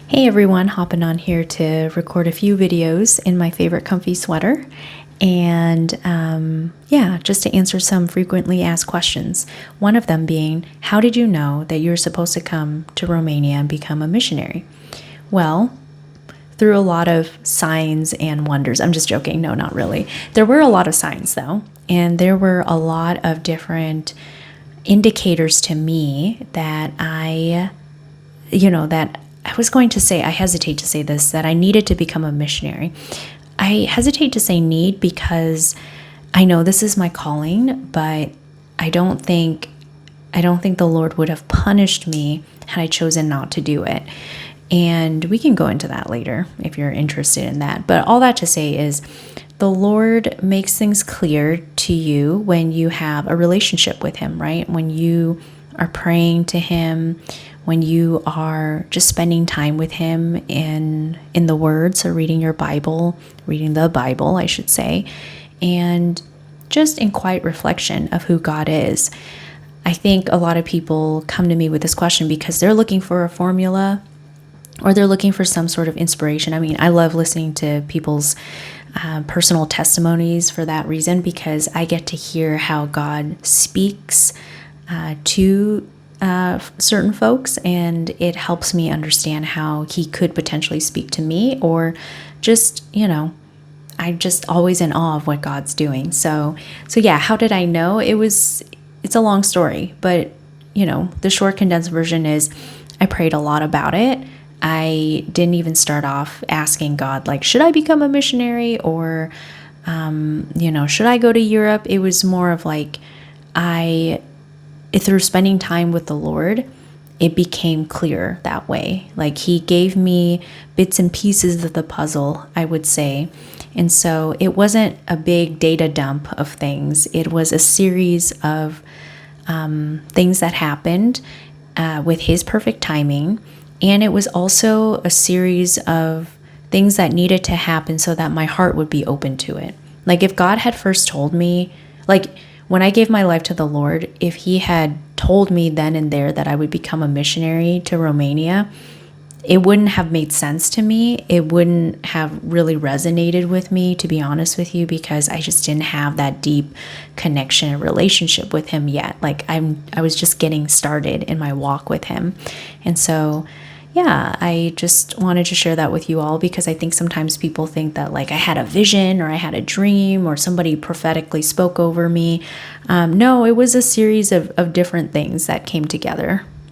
Hey everyone, hopping on here to record a few videos in my favorite comfy sweater. And just to answer some frequently asked questions. One of them being, how did you know that you're supposed to come to Romania and become a missionary? Well, through a lot of signs and wonders. I'm just joking. No, not really. There were a lot of signs though. And there were a lot of different indicators to me that I was going to say, I hesitate to say this, that I needed to become a missionary. I hesitate to say need because I know this is my calling, but I don't think the Lord would have punished me had I chosen not to do it. And we can go into that later if you're interested in that. But all that to say is the Lord makes things clear to you when you have a relationship with Him, right? When you are praying to Him, when you are just spending time with Him in the Word, so reading the Bible, I should say, and just in quiet reflection of who God is. I think a lot of people come to me with this question because they're looking for a formula or they're looking for some sort of inspiration. I mean, I love listening to people's personal testimonies for that reason, because I get to hear how God speaks to certain folks, and it helps me understand how He could potentially speak to me, or just, I'm just always in awe of what God's doing. So yeah, how did I know? It's a long story, but the short condensed version is I prayed a lot about it. I didn't even start off asking God, like, should I become a missionary, or should I go to Europe? It was more of like, through spending time with the Lord, it became clear that way. Like He gave me bits and pieces of the puzzle, I would say. And so it wasn't a big data dump of things. It was a series of things that happened with His perfect timing. And it was also a series of things that needed to happen so that my heart would be open to it. Like if God had first told me, like, when I gave my life to the Lord, if He had told me then and there that I would become a missionary to Romania, it wouldn't have made sense to me. It wouldn't have really resonated with me, to be honest with you, because I just didn't have that deep connection and relationship with Him yet. Like I was just getting started in my walk with Him. And so yeah, I just wanted to share that with you all, because I think sometimes people think that like I had a vision or I had a dream or somebody prophetically spoke over me. No, it was a series of different things that came together.